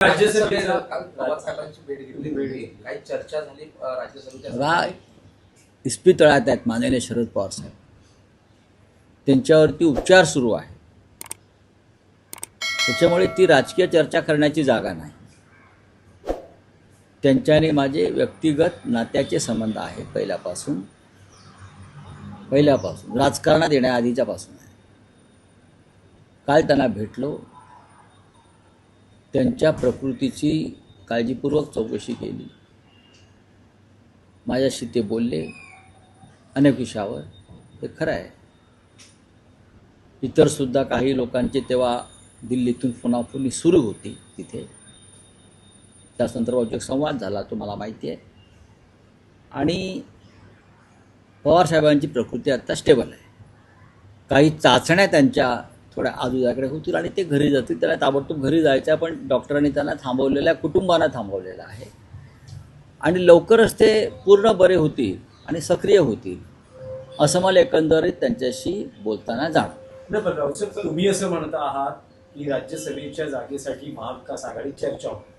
राज्यसभेला पवार साहेबांची भेट घेतली, काही चर्चा झाली राज्यसभेच्या? इस्पितळात आहेत माननीय शरद पवार साहेब, त्यांच्यावरती उपचार सुरू आहे, त्याच्यामुळे ती राजकीय चर्चा करण्याची जागा नाही. त्यांच्याने माझे व्यक्तिगत नात्याचे संबंध आहेत पहिल्यापासून राजकारणात येण्याआधीच्या पासून आहे. काल त्यांना भेटलो, त्यांच्या प्रकृतीची काळजीपूर्वक चौकशी केली, माझ्याशी ते बोलले अनेक विषयावर. हे खरं आहे. इतरसुद्धा काही लोकांचे तेव्हा दिल्लीतून फोनाफोनी सुरू होती तिथे, त्या संदर्भात एक संवाद झाला, तो मला माहिती आहे. आणि पवारसाहेबांची प्रकृती आता स्टेबल आहे. काही चाचण्या त्यांच्या थोड्या आजूबाजूकडे होतील आणि ते घरी जातील. त्याला ताबडतोब घरी जायचं, पण डॉक्टरांनी त्यांना थांबवलेलं आहे, कुटुंबांना थांबवलेलं आहे. आणि लवकरच ते पूर्ण बरे होतील आणि सक्रिय होतील असं मला एकंदरीत त्यांच्याशी बोलताना जाणवलं. पण राऊत, तुम्ही असं म्हणत आहात की राज्यसभेच्या जागेसाठी महाविकास आघाडी चर्चा होती.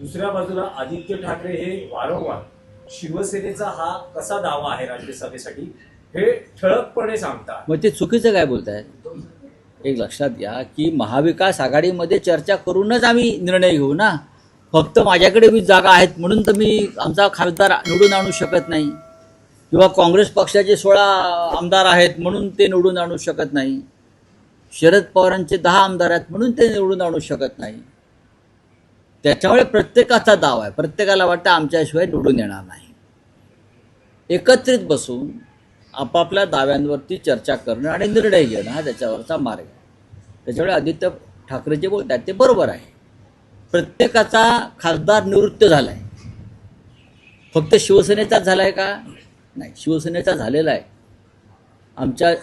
दुसऱ्या बाजूला आदित्य ठाकरे हे वारंवार शिवसेनेचा हा कसा दावा आहे राज्यसभेसाठी हे ठळकपणे सांगतात. मग ते चुकीचं काय बोलतायत? एक लक्षात घ्या की महाविकास आघाडीमध्ये चर्चा करूनच आम्ही निर्णय घेऊ ना. फक्त माझ्याकडे 20 जागा आहेत म्हणून तर मी आमचा खासदार निवडून आणू शकत नाही, किंवा काँग्रेस पक्षाचे 16 आमदार आहेत म्हणून ते निवडून आणू शकत नाही, शरद पवारांचे 10 आमदार आहेत म्हणून ते निवडून आणू शकत नाही. त्याच्यामुळे प्रत्येकाचा दावा आहे, प्रत्येकाला वाटतं आमच्याशिवाय निवडून येणार नाही. एकत्रित बसून आपापल्या दाव्यांवरती चर्चा करणं आणि निर्णय घेणं हा त्याच्यावरचा मार्ग आहे. त्याच्यामुळे आदित्य ठाकरे जे बोलतात ते बरोबर आहे. प्रत्येकाचा खासदार निवृत्त झाला आहे. फक्त शिवसेनेचाच झाला आहे का? नाही, शिवसेनेचा झालेला आहे. आमच्या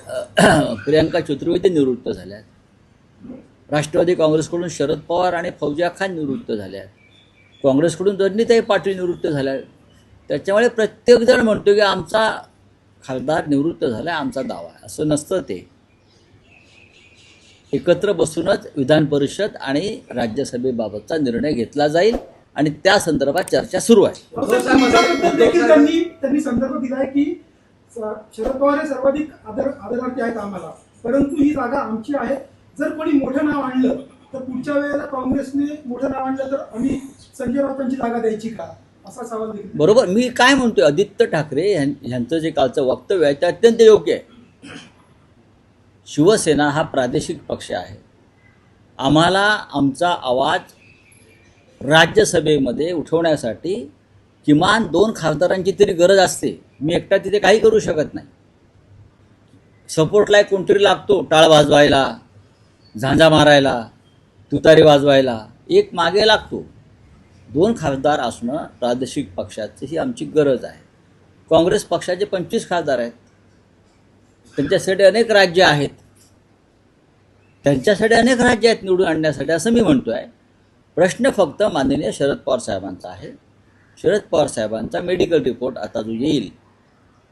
प्रियांका चतुर्वेदी निवृत्त झाल्या आहेत. राष्ट्रवादी काँग्रेसकडून शरद पवार आणि फौजिया खान निवृत्त झाल्या आहेत. काँग्रेसकडून रणनीताई पाटील निवृत्त झाल्या आहेत. त्याच्यामुळे प्रत्येकजण म्हणतो की आमचा खासदार निवृत्त झाला आहे, आमचा दावा आहे. असं नसतं. ते एकत्र बसूनच विधान परिषद आणि राज्यसभेबाबतचा निर्णय घेतला जाईल आणि त्या संदर्भात चर्चा सुरू आहे. त्यांनी संदर्भ दिलाय की शरद पवार हे सर्वाधिक आदरार्थी आहेत आम्हाला, परंतु ही जागा आमची आहे. जर कोणी मोठं नाव आणलं तर पुढच्या वेळेला काँग्रेसने मोठं नाव आणलं तर आम्ही संजय राऊतांची जागा द्यायची का, असा सवाल देखील. बरोबर. मी काय म्हणतोय, आदित्य ठाकरे यांचं जे कालचं वक्तव्य आहे ते अत्यंत योग्य आहे. शिवसेना हा प्रादेशिक पक्ष आहे. आम्हाला आमचा आवाज राज्यसभेमध्ये उठवण्यासाठी किमान 2 खासदारांची तरी गरज असते. मी एकटा तिथे काही करू शकत नाही. सपोर्टला कोणतरी लागतो, टाळ वाजवायला, झांजा मारायला, तुतारी वाजवायला, एक मागे लागतो. 2 खासदार असणं प्रादेशिक पक्षाची ही आमची गरज आहे. काँग्रेस पक्षाचे 25 खासदार आहेत. त्यांच्यासाठी अनेक राज्य आहेत, निवडून आणण्यासाठी, असं मी म्हणतो आहे. प्रश्न फक्त माननीय शरद पवार साहेबांचा आहे. शरद पवार साहेबांचा मेडिकल रिपोर्ट आता जो येईल,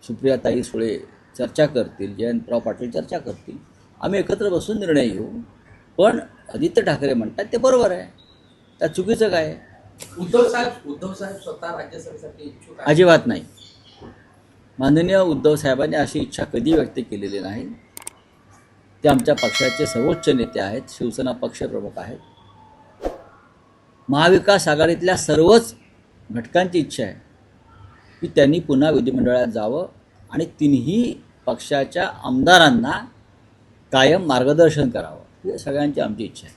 सुप्रियाताई सुळे चर्चा करतील, जयंतराव पाटील चर्चा करतील, आम्ही एकत्र बसून निर्णय घेऊ. पण आदित्य ठाकरे म्हणतात ते बरोबर आहे, त्या चुकीचं काय? उद्धव साहेब स्वतः राज्यसभेसाठी इच्छुक आहेत? अजिबात नाही. माननीय उद्धव साहेबांनी अशी इच्छा कधी व्यक्त केलेली नाही. ते आमच्या पक्षाचे सर्वोच्च नेते आहेत, शिवसेना पक्षप्रमुख आहेत. महाविकास आघाडीतल्या सर्वच घटकांची इच्छा आहे की त्यांनी पुन्हा विधिमंडळात जावं आणि तिन्ही पक्षाच्या आमदारांना कायम मार्गदर्शन करावं. ही सगळ्यांची आमची इच्छा आहे.